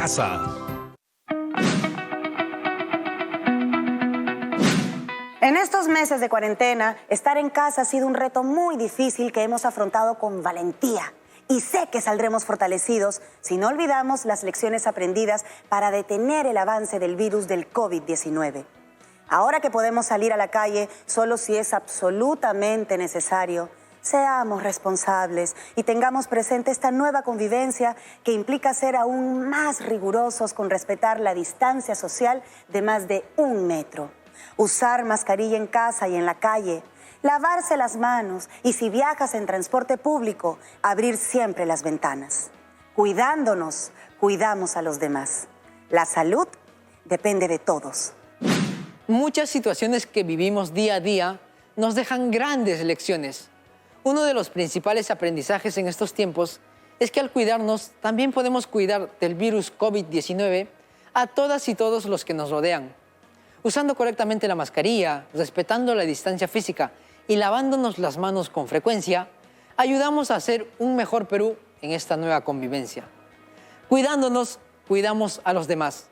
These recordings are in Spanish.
casa. En estos meses de cuarentena, estar en casa ha sido un reto muy difícil que hemos afrontado con valentía. Y sé que saldremos fortalecidos si no olvidamos las lecciones aprendidas para detener el avance del virus del COVID-19. Ahora que podemos salir a la calle solo si es absolutamente necesario, seamos responsables y tengamos presente esta nueva convivencia que implica ser aún más rigurosos con respetar la distancia social de más de 1 metro. Usar mascarilla en casa y en la calle, lavarse las manos y si viajas en transporte público, abrir siempre las ventanas. Cuidándonos, cuidamos a los demás. La salud depende de todos. Muchas situaciones que vivimos día a día nos dejan grandes lecciones. Uno de los principales aprendizajes en estos tiempos es que al cuidarnos también podemos cuidar del virus COVID-19 a todas y todos los que nos rodean. Usando correctamente la mascarilla, respetando la distancia física y lavándonos las manos con frecuencia, ayudamos a hacer un mejor Perú en esta nueva convivencia. Cuidándonos, cuidamos a los demás.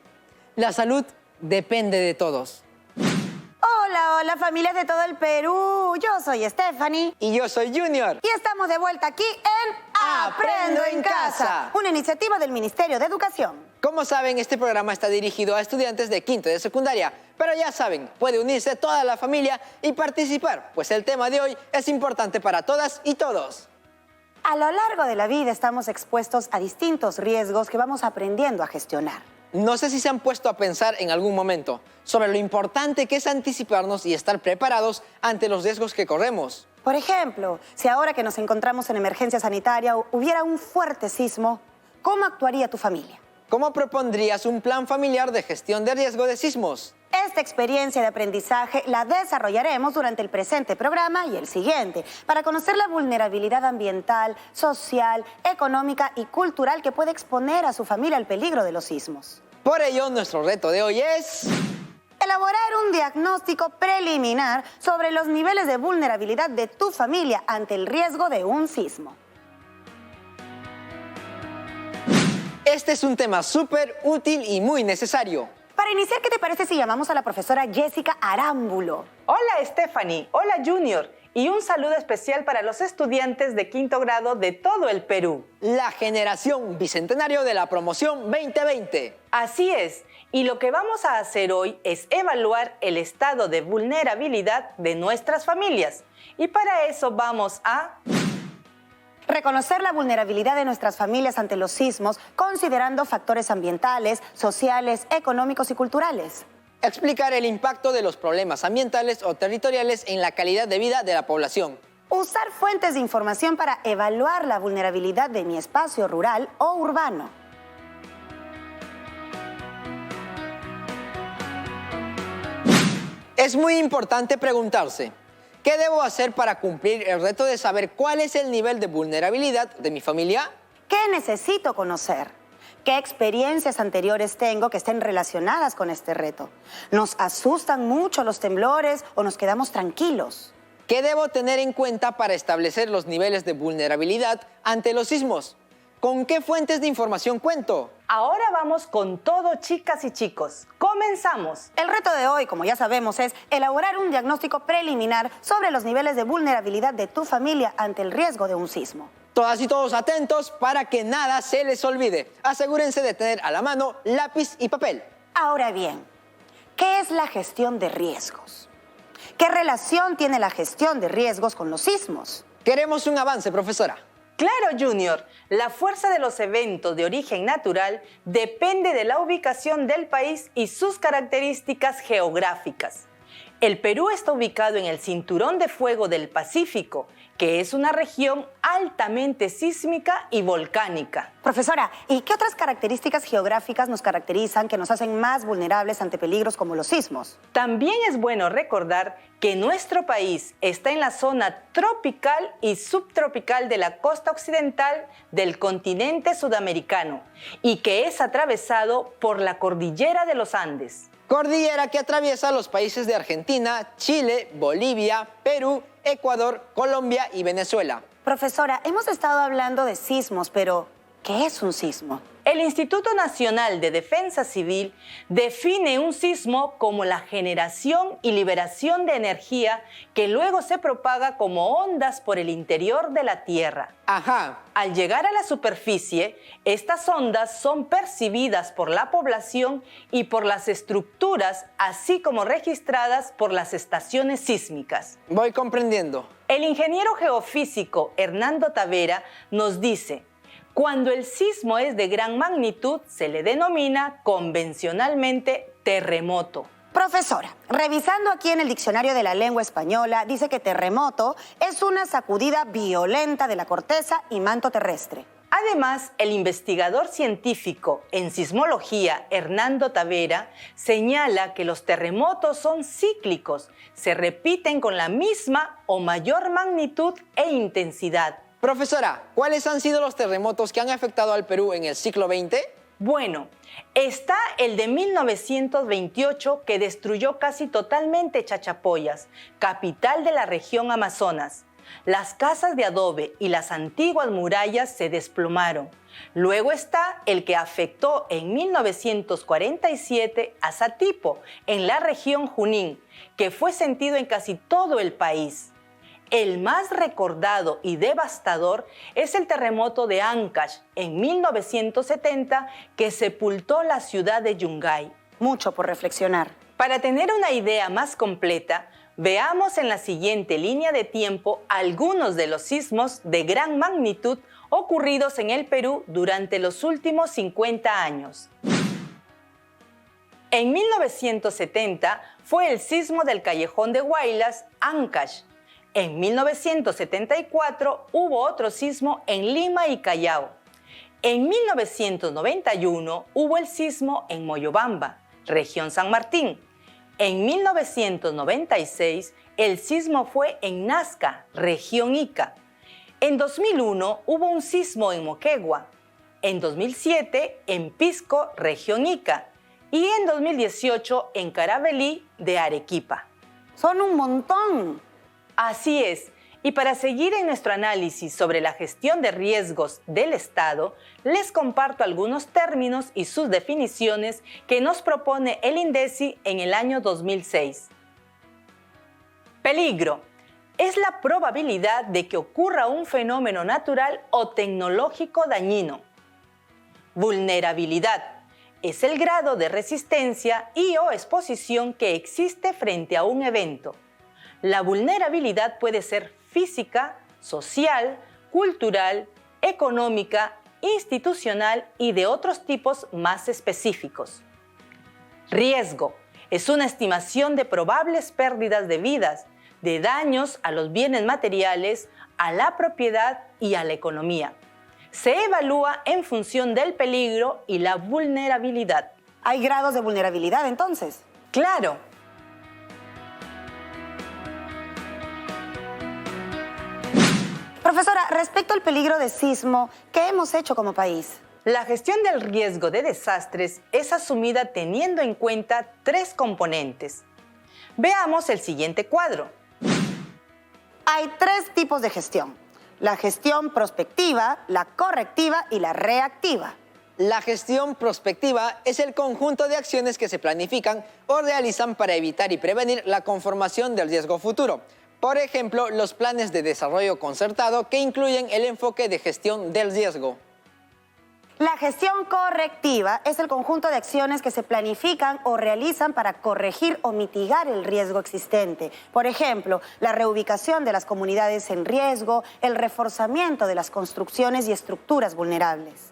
La salud depende de todos. Hola familias de todo el Perú, yo soy Stephanie. Y yo soy Junior. Y estamos de vuelta aquí en Aprendo en Casa, una iniciativa del Ministerio de Educación. Como saben, este programa está dirigido a estudiantes de quinto de secundaria, pero ya saben, puede unirse toda la familia y participar, pues el tema de hoy es importante para todas y todos. A lo largo de la vida estamos expuestos a distintos riesgos que vamos aprendiendo a gestionar. No sé si se han puesto a pensar en algún momento sobre lo importante que es anticiparnos y estar preparados ante los riesgos que corremos. Por ejemplo, si ahora que nos encontramos en emergencia sanitaria hubiera un fuerte sismo, ¿cómo actuaría tu familia? ¿Cómo propondrías un plan familiar de gestión de riesgo de sismos? Esta experiencia de aprendizaje la desarrollaremos durante el presente programa y el siguiente, para conocer la vulnerabilidad ambiental, social, económica y cultural que puede exponer a su familia al peligro de los sismos. Por ello, nuestro reto de hoy es elaborar un diagnóstico preliminar sobre los niveles de vulnerabilidad de tu familia ante el riesgo de un sismo. Este es un tema súper útil y muy necesario. Para iniciar, ¿qué te parece si llamamos a la profesora Jessica Arámbulo? Hola Stephanie, hola Junior y un saludo especial para los estudiantes de quinto grado de todo el Perú. La generación bicentenario de la promoción 2020. Así es, y lo que vamos a hacer hoy es evaluar el estado de vulnerabilidad de nuestras familias. Y para eso vamos a reconocer la vulnerabilidad de nuestras familias ante los sismos, considerando factores ambientales, sociales, económicos y culturales. Explicar el impacto de los problemas ambientales o territoriales en la calidad de vida de la población. Usar fuentes de información para evaluar la vulnerabilidad de mi espacio rural o urbano. Es muy importante preguntarse, ¿qué debo hacer para cumplir el reto de saber cuál es el nivel de vulnerabilidad de mi familia? ¿Qué necesito conocer? ¿Qué experiencias anteriores tengo que estén relacionadas con este reto? ¿Nos asustan mucho los temblores o nos quedamos tranquilos? ¿Qué debo tener en cuenta para establecer los niveles de vulnerabilidad ante los sismos? ¿Con qué fuentes de información cuento? Ahora vamos con todo, chicas y chicos. ¡Comenzamos! El reto de hoy, como ya sabemos, es elaborar un diagnóstico preliminar sobre los niveles de vulnerabilidad de tu familia ante el riesgo de un sismo. Todas y todos atentos para que nada se les olvide. Asegúrense de tener a la mano lápiz y papel. Ahora bien, ¿qué es la gestión de riesgos? ¿Qué relación tiene la gestión de riesgos con los sismos? Queremos un avance, profesora. Claro, Junior. La fuerza de los eventos de origen natural depende de la ubicación del país y sus características geográficas. El Perú está ubicado en el Cinturón de Fuego del Pacífico, que es una región altamente sísmica y volcánica. Profesora, ¿y qué otras características geográficas nos caracterizan que nos hacen más vulnerables ante peligros como los sismos? También es bueno recordar que nuestro país está en la zona tropical y subtropical de la costa occidental del continente sudamericano y que es atravesado por la cordillera de los Andes. Cordillera que atraviesa los países de Argentina, Chile, Bolivia, Perú, Ecuador, Colombia y Venezuela. Profesora, hemos estado hablando de sismos, pero ¿qué es un sismo? El Instituto Nacional de Defensa Civil define un sismo como la generación y liberación de energía que luego se propaga como ondas por el interior de la Tierra. Ajá. Al llegar a la superficie, estas ondas son percibidas por la población y por las estructuras, así como registradas por las estaciones sísmicas. Voy comprendiendo. El ingeniero geofísico Hernando Tavera nos dice: cuando el sismo es de gran magnitud, se le denomina convencionalmente terremoto. Profesora, revisando aquí en el diccionario de la lengua española, dice que terremoto es una sacudida violenta de la corteza y manto terrestre. Además, el investigador científico en sismología Hernando Tavera señala que los terremotos son cíclicos, se repiten con la misma o mayor magnitud e intensidad. Profesora, ¿cuáles han sido los terremotos que han afectado al Perú en el siglo XX? Bueno, está el de 1928 que destruyó casi totalmente Chachapoyas, capital de la región Amazonas. Las casas de adobe y las antiguas murallas se desplomaron. Luego está el que afectó en 1947 a Satipo, en la región Junín, que fue sentido en casi todo el país. El más recordado y devastador es el terremoto de Ancash en 1970 que sepultó la ciudad de Yungay. Mucho por reflexionar. Para tener una idea más completa, veamos en la siguiente línea de tiempo algunos de los sismos de gran magnitud ocurridos en el Perú durante los últimos 50 años. En 1970 fue el sismo del Callejón de Huaylas, Ancash. En 1974 hubo otro sismo en Lima y Callao. En 1991 hubo el sismo en Moyobamba, región San Martín. En 1996 el sismo fue en Nazca, región Ica. En 2001 hubo un sismo en Moquegua. En 2007 en Pisco, región Ica. Y en 2018 en Caravelí de Arequipa. Son un montón. Así es, y para seguir en nuestro análisis sobre la gestión de riesgos del Estado, les comparto algunos términos y sus definiciones que nos propone el INDECI en el año 2006. Peligro es la probabilidad de que ocurra un fenómeno natural o tecnológico dañino. Vulnerabilidad es el grado de resistencia y o exposición que existe frente a un evento. La vulnerabilidad puede ser física, social, cultural, económica, institucional y de otros tipos más específicos. Riesgo es una estimación de probables pérdidas de vidas, de daños a los bienes materiales, a la propiedad y a la economía. Se evalúa en función del peligro y la vulnerabilidad. ¿Hay grados de vulnerabilidad entonces? ¡Claro! Profesora, respecto al peligro de sismo, ¿qué hemos hecho como país? La gestión del riesgo de desastres es asumida teniendo en cuenta 3 componentes. Veamos el siguiente cuadro. Hay 3 tipos de gestión: la gestión prospectiva, la correctiva y la reactiva. La gestión prospectiva es el conjunto de acciones que se planifican o realizan para evitar y prevenir la conformación del riesgo futuro. Por ejemplo, los planes de desarrollo concertado que incluyen el enfoque de gestión del riesgo. La gestión correctiva es el conjunto de acciones que se planifican o realizan para corregir o mitigar el riesgo existente. Por ejemplo, la reubicación de las comunidades en riesgo, el reforzamiento de las construcciones y estructuras vulnerables.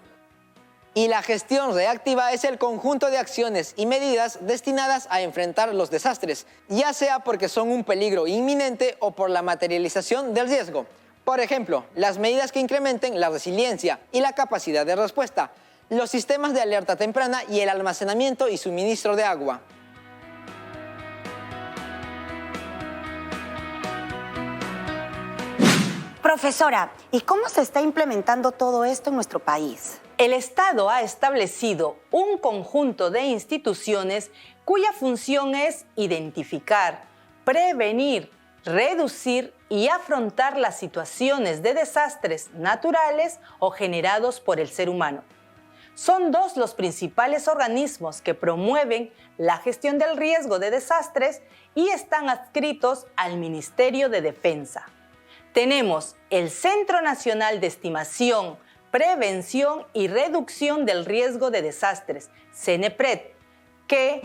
Y la gestión reactiva es el conjunto de acciones y medidas destinadas a enfrentar los desastres, ya sea porque son un peligro inminente o por la materialización del riesgo. Por ejemplo, las medidas que incrementen la resiliencia y la capacidad de respuesta, los sistemas de alerta temprana y el almacenamiento y suministro de agua. Profesora, ¿y cómo se está implementando todo esto en nuestro país? El Estado ha establecido un conjunto de instituciones cuya función es identificar, prevenir, reducir y afrontar las situaciones de desastres naturales o generados por el ser humano. Son dos los principales organismos que promueven la gestión del riesgo de desastres y están adscritos al Ministerio de Defensa. Tenemos el Centro Nacional de Estimación, Prevención y Reducción del Riesgo de Desastres, CENEPRED, que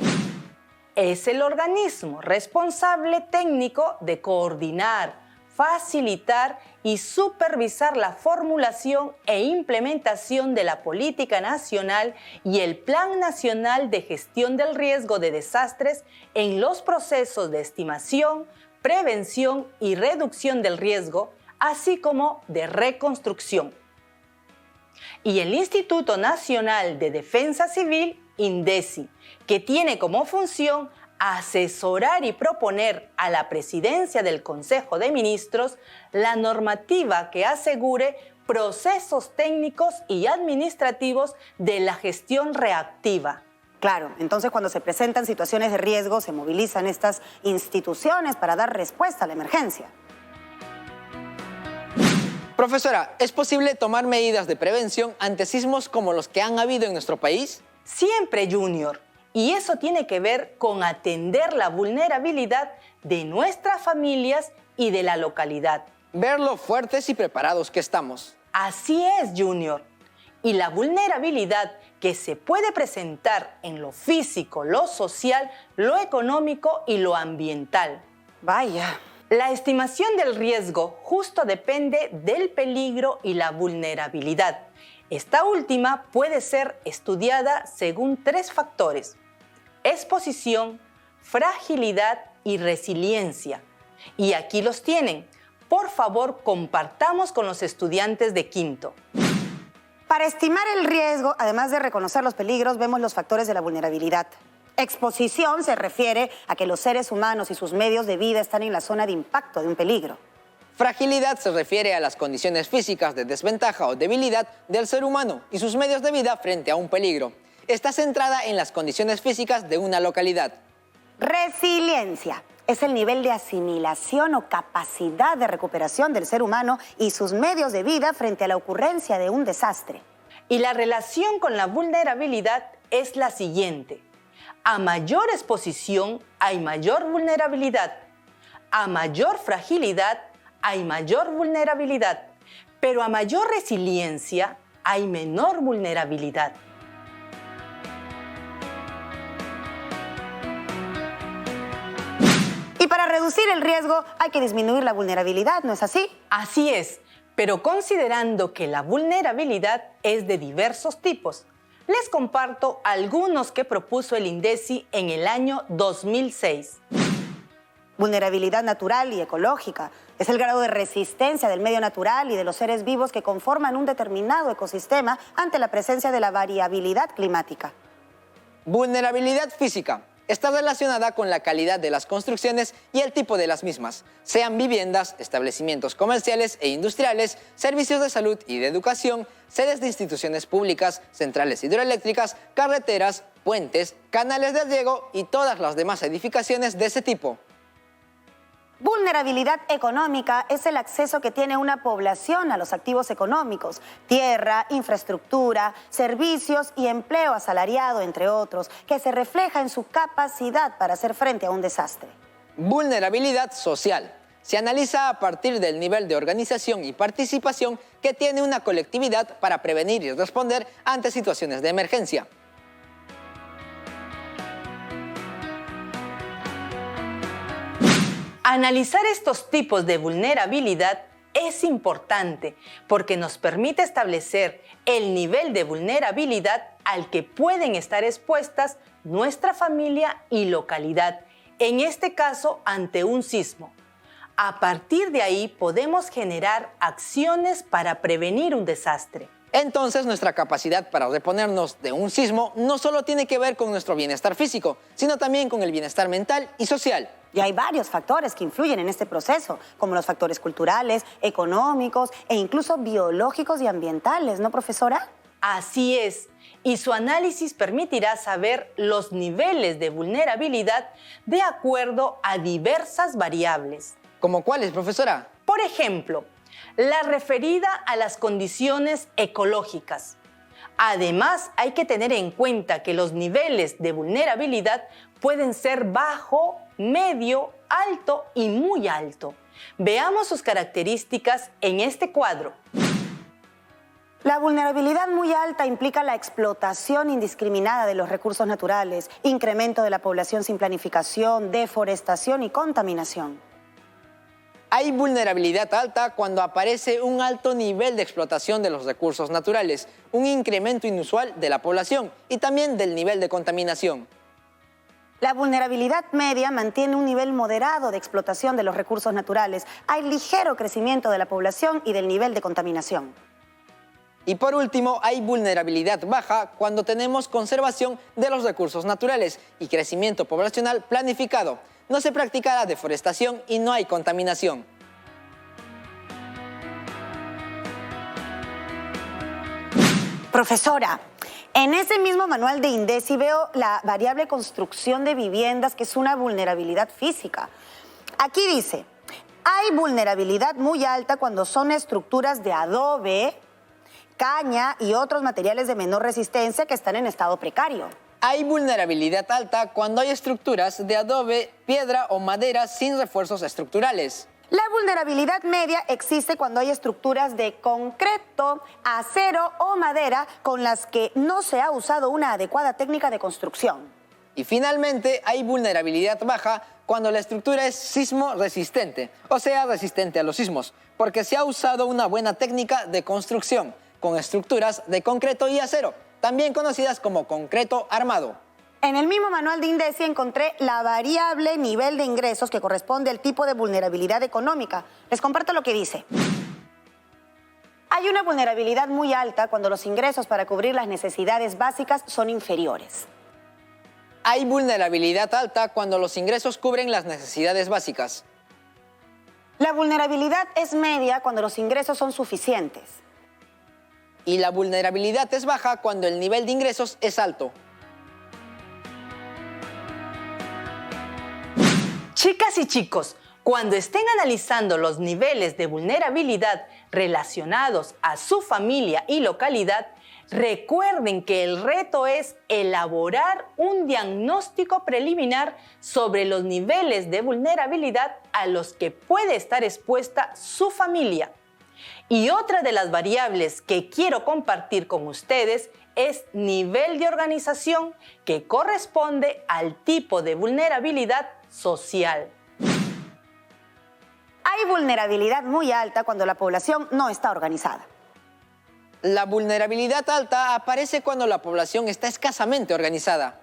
es el organismo responsable técnico de coordinar, facilitar y supervisar la formulación e implementación de la Política Nacional y el Plan Nacional de Gestión del Riesgo de Desastres en los procesos de estimación, prevención y reducción del riesgo, así como de reconstrucción. Y el Instituto Nacional de Defensa Civil, INDECI, que tiene como función asesorar y proponer a la Presidencia del Consejo de Ministros la normativa que asegure procesos técnicos y administrativos de la gestión reactiva. Claro, entonces cuando se presentan situaciones de riesgo se movilizan estas instituciones para dar respuesta a la emergencia. Profesora, ¿es posible tomar medidas de prevención ante sismos como los que han habido en nuestro país? Siempre, Junior. Y eso tiene que ver con atender la vulnerabilidad de nuestras familias y de la localidad. Ver lo fuertes y preparados que estamos. Así es, Junior. Y la vulnerabilidad que se puede presentar en lo físico, lo social, lo económico y lo ambiental. Vaya. La estimación del riesgo justo depende del peligro y la vulnerabilidad. Esta última puede ser estudiada según 3 factores: exposición, fragilidad y resiliencia. Y aquí los tienen. Por favor, compartamos con los estudiantes de quinto. Para estimar el riesgo, además de reconocer los peligros, vemos los factores de la vulnerabilidad. Exposición se refiere a que los seres humanos y sus medios de vida están en la zona de impacto de un peligro. Fragilidad se refiere a las condiciones físicas de desventaja o debilidad del ser humano y sus medios de vida frente a un peligro. Está centrada en las condiciones físicas de una localidad. Resiliencia es el nivel de asimilación o capacidad de recuperación del ser humano y sus medios de vida frente a la ocurrencia de un desastre. Y la relación con la vulnerabilidad es la siguiente. A mayor exposición hay mayor vulnerabilidad. A mayor fragilidad hay mayor vulnerabilidad. Pero a mayor resiliencia hay menor vulnerabilidad. Y para reducir el riesgo hay que disminuir la vulnerabilidad, ¿no es así? Así es, pero considerando que la vulnerabilidad es de diversos tipos, les comparto algunos que propuso el INDECI en el año 2006. Vulnerabilidad natural y ecológica es el grado de resistencia del medio natural y de los seres vivos que conforman un determinado ecosistema ante la presencia de la variabilidad climática. Vulnerabilidad física. Está relacionada con la calidad de las construcciones y el tipo de las mismas, sean viviendas, establecimientos comerciales e industriales, servicios de salud y de educación, sedes de instituciones públicas, centrales hidroeléctricas, carreteras, puentes, canales de riego y todas las demás edificaciones de ese tipo. Vulnerabilidad económica es el acceso que tiene una población a los activos económicos, tierra, infraestructura, servicios y empleo asalariado, entre otros, que se refleja en su capacidad para hacer frente a un desastre. Vulnerabilidad social. Se analiza a partir del nivel de organización y participación que tiene una colectividad para prevenir y responder ante situaciones de emergencia. Analizar estos tipos de vulnerabilidad es importante porque nos permite establecer el nivel de vulnerabilidad al que pueden estar expuestas nuestra familia y localidad, en este caso ante un sismo. A partir de ahí podemos generar acciones para prevenir un desastre. Entonces, nuestra capacidad para reponernos de un sismo no solo tiene que ver con nuestro bienestar físico, sino también con el bienestar mental y social. Y hay varios factores que influyen en este proceso, como los factores culturales, económicos e incluso biológicos y ambientales, ¿no, profesora? Así es, y su análisis permitirá saber los niveles de vulnerabilidad de acuerdo a diversas variables. ¿Cómo cuáles, profesora? Por ejemplo, la referida a las condiciones ecológicas. Además, hay que tener en cuenta que los niveles de vulnerabilidad pueden ser bajo, medio, alto y muy alto. Veamos sus características en este cuadro. La vulnerabilidad muy alta implica la explotación indiscriminada de los recursos naturales, incremento de la población sin planificación, deforestación y contaminación. Hay vulnerabilidad alta cuando aparece un alto nivel de explotación de los recursos naturales, un incremento inusual de la población y también del nivel de contaminación. La vulnerabilidad media mantiene un nivel moderado de explotación de los recursos naturales. Hay ligero crecimiento de la población y del nivel de contaminación. Y por último, hay vulnerabilidad baja cuando tenemos conservación de los recursos naturales y crecimiento poblacional planificado. No se practica la deforestación y no hay contaminación. Profesora, en ese mismo manual de INDECI veo la variable construcción de viviendas, que es una vulnerabilidad física. Aquí dice, hay vulnerabilidad muy alta cuando son estructuras de adobe, caña y otros materiales de menor resistencia que están en estado precario. Hay vulnerabilidad alta cuando hay estructuras de adobe, piedra o madera sin refuerzos estructurales. La vulnerabilidad media existe cuando hay estructuras de concreto, acero o madera con las que no se ha usado una adecuada técnica de construcción. Y finalmente, hay vulnerabilidad baja cuando la estructura es sismo resistente, o sea, resistente a los sismos, porque se ha usado una buena técnica de construcción con estructuras de concreto y acero, también conocidas como concreto armado. En el mismo manual de INDECI encontré la variable nivel de ingresos que corresponde al tipo de vulnerabilidad económica. Les comparto lo que dice. Hay una vulnerabilidad muy alta cuando los ingresos para cubrir las necesidades básicas son inferiores. Hay vulnerabilidad alta cuando los ingresos cubren las necesidades básicas. La vulnerabilidad es media cuando los ingresos son suficientes. Y la vulnerabilidad es baja cuando el nivel de ingresos es alto. Chicas y chicos, cuando estén analizando los niveles de vulnerabilidad relacionados a su familia y localidad, recuerden que el reto es elaborar un diagnóstico preliminar sobre los niveles de vulnerabilidad a los que puede estar expuesta su familia. Y otra de las variables que quiero compartir con ustedes es nivel de organización, que corresponde al tipo de vulnerabilidad social. Hay vulnerabilidad muy alta cuando la población no está organizada. La vulnerabilidad alta aparece cuando la población está escasamente organizada.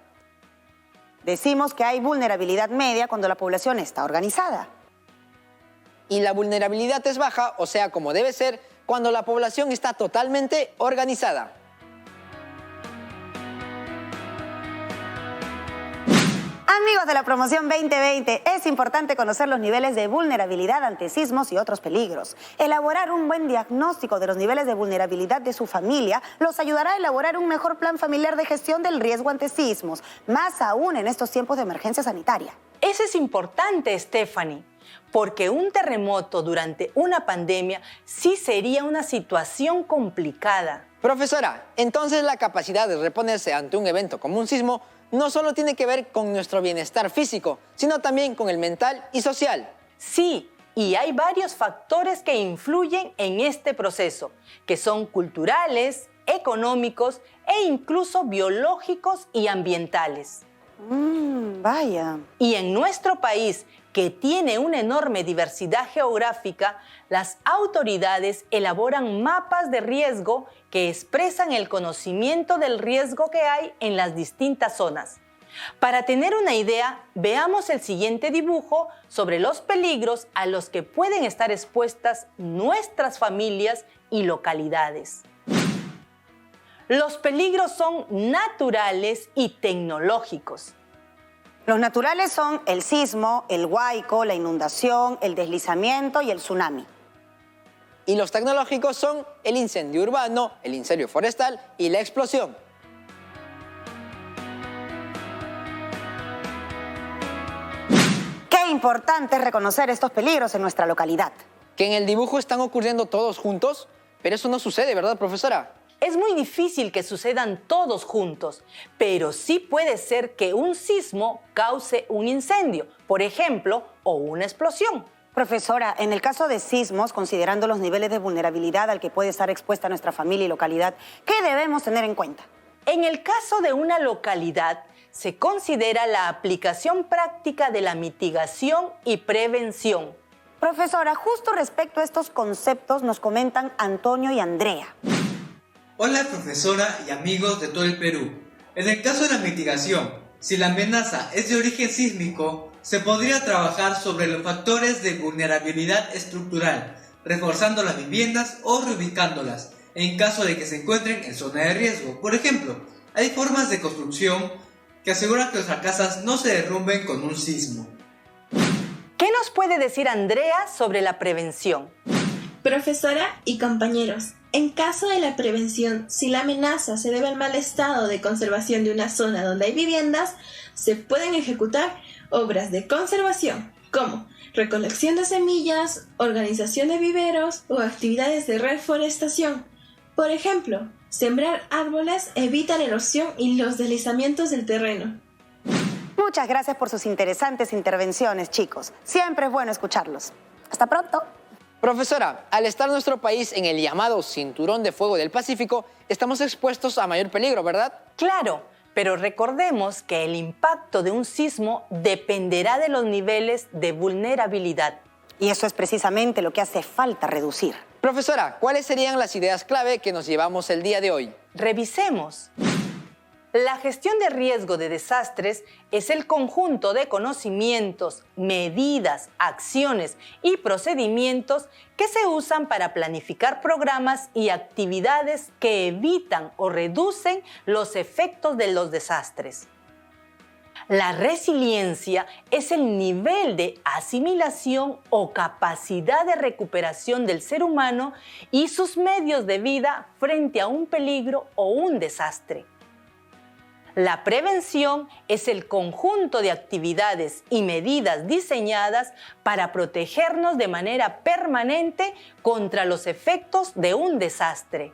Decimos que hay vulnerabilidad media cuando la población está organizada. Y la vulnerabilidad es baja, o sea, como debe ser, cuando la población está totalmente organizada. Amigos de la promoción 2020, es importante conocer los niveles de vulnerabilidad ante sismos y otros peligros. Elaborar un buen diagnóstico de los niveles de vulnerabilidad de su familia los ayudará a elaborar un mejor plan familiar de gestión del riesgo ante sismos, más aún en estos tiempos de emergencia sanitaria. Eso es importante, Stephanie, porque un terremoto durante una pandemia sí sería una situación complicada. Profesora, entonces la capacidad de reponerse ante un evento como un sismo no solo tiene que ver con nuestro bienestar físico, sino también con el mental y social. Sí, y hay varios factores que influyen en este proceso, que son culturales, económicos e incluso biológicos y ambientales. Vaya. Y en nuestro país, que tiene una enorme diversidad geográfica, las autoridades elaboran mapas de riesgo que expresan el conocimiento del riesgo que hay en las distintas zonas. Para tener una idea, veamos el siguiente dibujo sobre los peligros a los que pueden estar expuestas nuestras familias y localidades. Los peligros son naturales y tecnológicos. Los naturales son el sismo, el huaico, la inundación, el deslizamiento y el tsunami. Y los tecnológicos son el incendio urbano, el incendio forestal y la explosión. Qué importante es reconocer estos peligros en nuestra localidad. Que en el dibujo están ocurriendo todos juntos, pero eso no sucede, ¿verdad, profesora? es muy difícil que sucedan todos juntos, pero sí puede ser que un sismo cause un incendio, por ejemplo, o una explosión. Profesora, en el caso de sismos, considerando los niveles de vulnerabilidad al que puede estar expuesta nuestra familia y localidad, ¿qué debemos tener en cuenta? En el caso de una localidad, se considera la aplicación práctica de la mitigación y prevención. Profesora, justo respecto a estos conceptos nos comentan Antonio y Andrea. Hola profesora y amigos de todo el Perú. En el caso de la mitigación, si la amenaza es de origen sísmico, se podría trabajar sobre los factores de vulnerabilidad estructural, reforzando las viviendas o reubicándolas, en caso de que se encuentren en zona de riesgo. Por ejemplo, hay formas de construcción que aseguran que nuestras casas no se derrumben con un sismo. ¿Qué nos puede decir Andrea sobre la prevención? Profesora y compañeros, en caso de la prevención, si la amenaza se debe al mal estado de conservación de una zona donde hay viviendas, se pueden ejecutar obras de conservación, como recolección de semillas, organización de viveros o actividades de reforestación. Por ejemplo, sembrar árboles evita la erosión y los deslizamientos del terreno. Muchas gracias por sus interesantes intervenciones, chicos. Siempre es bueno escucharlos. Hasta pronto. Profesora, al estar nuestro país en el llamado Cinturón de Fuego del Pacífico, estamos expuestos a mayor peligro, ¿verdad? Claro, pero recordemos que el impacto de un sismo dependerá de los niveles de vulnerabilidad. Y eso es precisamente lo que hace falta reducir. Profesora, ¿cuáles serían las ideas clave que nos llevamos el día de hoy? Revisemos. La gestión de riesgo de desastres es el conjunto de conocimientos, medidas, acciones y procedimientos que se usan para planificar programas y actividades que evitan o reducen los efectos de los desastres. La resiliencia es el nivel de asimilación o capacidad de recuperación del ser humano y sus medios de vida frente a un peligro o un desastre. La prevención es el conjunto de actividades y medidas diseñadas para protegernos de manera permanente contra los efectos de un desastre.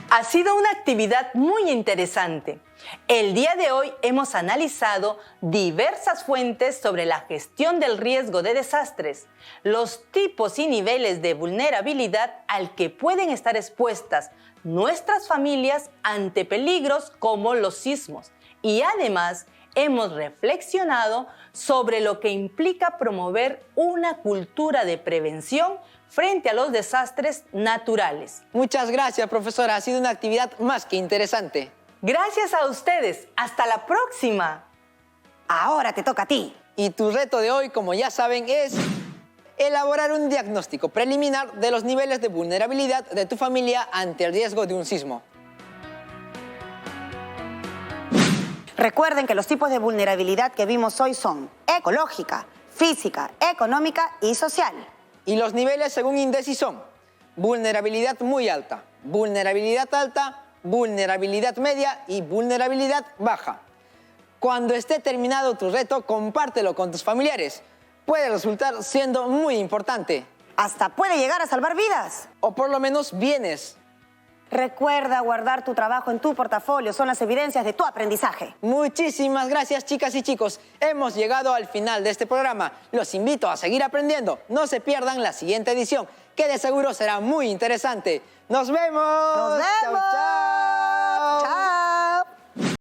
Ha sido una actividad muy interesante. El día de hoy hemos analizado diversas fuentes sobre la gestión del riesgo de desastres, los tipos y niveles de vulnerabilidad al que pueden estar expuestas nuestras familias ante peligros como los sismos. Y además hemos reflexionado sobre lo que implica promover una cultura de prevención frente a los desastres naturales. Muchas gracias, profesora. Ha sido una actividad más que interesante. Gracias a ustedes. ¡Hasta la próxima! Ahora te toca a ti. Y tu reto de hoy, como ya saben, es elaborar un diagnóstico preliminar de los niveles de vulnerabilidad de tu familia ante el riesgo de un sismo. Recuerden que los tipos de vulnerabilidad que vimos hoy son ecológica, física, económica y social. Y los niveles según INDECI son vulnerabilidad muy alta, vulnerabilidad alta, vulnerabilidad media y vulnerabilidad baja. Cuando esté terminado tu reto, compártelo con tus familiares. Puede resultar siendo muy importante. Hasta puede llegar a salvar vidas. O por lo menos bienes. Recuerda guardar tu trabajo en tu portafolio. Son las evidencias de tu aprendizaje. Muchísimas gracias, chicas y chicos. Hemos llegado al final de este programa. Los invito a seguir aprendiendo. No se pierdan la siguiente edición, que de seguro será muy interesante. ¡Nos vemos! ¡Nos vemos! ¡Chao, chao!